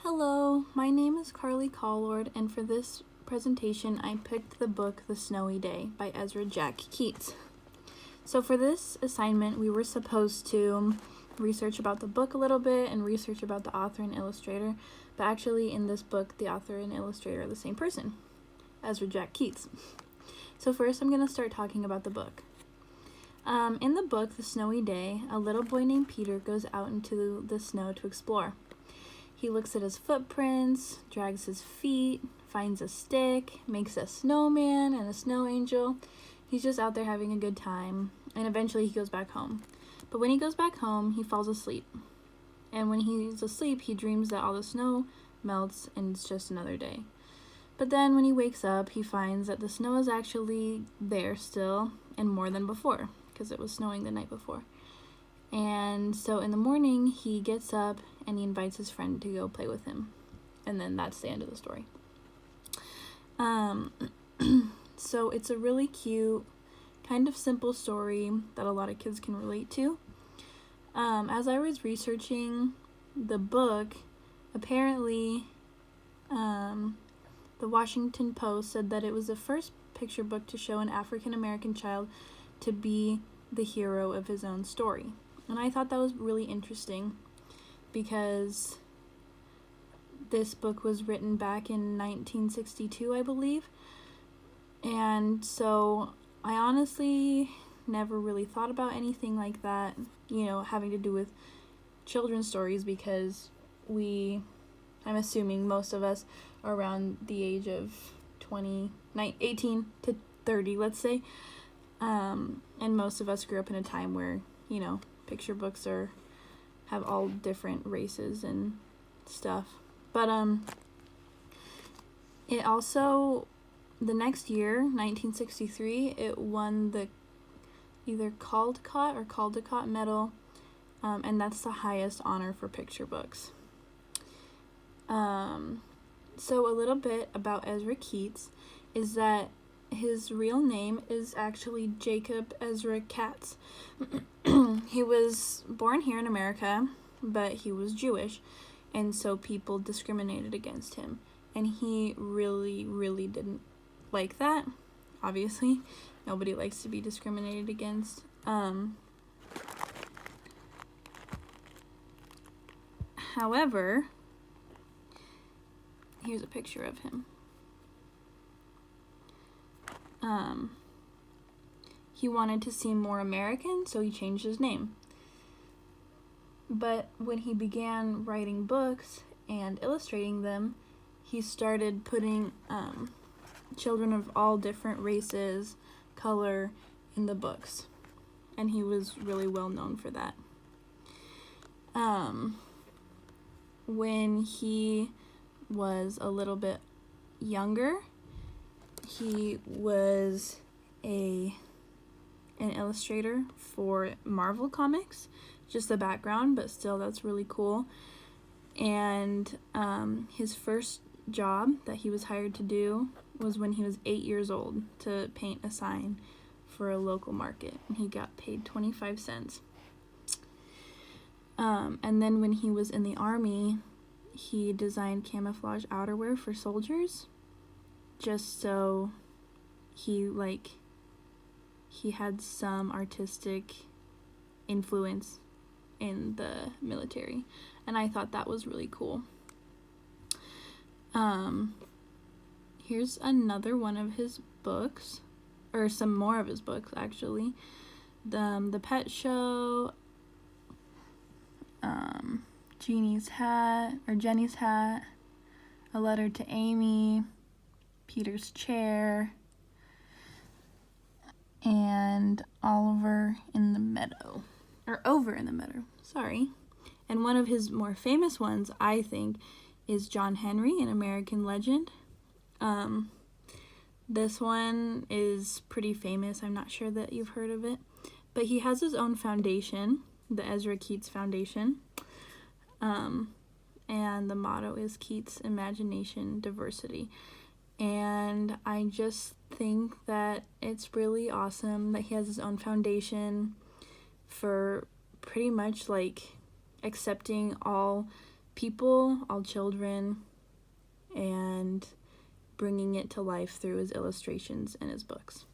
Hello, my name is Carly Callord, and for this presentation I picked the book The Snowy Day by Ezra Jack Keats. So for this assignment we were supposed to research about the book a little bit and research about the author and illustrator, but actually in this book the author and illustrator are the same person, Ezra Jack Keats. So first I'm going to start talking about the book. In the book The Snowy Day, a little boy named Peter goes out into the snow to explore. He looks at his footprints, drags his feet, finds a stick, makes a snowman and a snow angel. He's just out there having a good time, and eventually he goes back home. But when he goes back home, he falls asleep. And when he's asleep, he dreams that all the snow melts and it's just another day. But then when he wakes up, he finds that the snow is actually there still and more than before, because it was snowing the night before. And so in the morning, he gets up and he invites his friend to go play with him. And then that's the end of the story. So it's a really cute, kind of simple story that a lot of kids can relate to. As I was researching the book, apparently the Washington Post said that it was the first picture book to show an African American child to be the hero of his own story. And I thought that was really interesting because this book was written back in 1962, I believe. And so I honestly never really thought about anything like that, having to do with children's stories, because I'm assuming most of us are around the age of 18 to 30, let's say. And most of us grew up in a time where, picture books have all different races and stuff. But it also, the next year, 1963, it won the either Caldecott or Caldecott Medal, and that's the highest honor for picture books. So a little bit about Ezra Keats is that his real name is actually Jacob Ezra Katz. He was born here in America, but he was Jewish, and so people discriminated against him. And he really, really didn't like that. Obviously, nobody likes to be discriminated against. However, here's a picture of him. He wanted to seem more American, so he changed his name. But when he began writing books and illustrating them, he started putting children of all different races, color in the books. And he was really well known for that. When he was a little bit younger, he was an illustrator for Marvel Comics, just the background, but still that's really cool. And his first job that he was hired to do was when he was 8 years old, to paint a sign for a local market, and he got paid 25 cents. And then when he was in the army, he designed camouflage outerwear for soldiers, just so he had some artistic influence in the military, and I thought that was really cool. Here's another one of his books, or some more of his books actually. The Pet Show, Jenny's Hat, A Letter to Amy, Peter's Chair, and Over in the Meadow. Sorry. And one of his more famous ones, I think, is John Henry, An American Legend. This one is pretty famous. I'm not sure that you've heard of it. But he has his own foundation, the Ezra Keats Foundation. And the motto is Keats, Imagination, Diversity. And I just think that it's really awesome that he has his own foundation for pretty much accepting all people, all children, and bringing it to life through his illustrations in his books.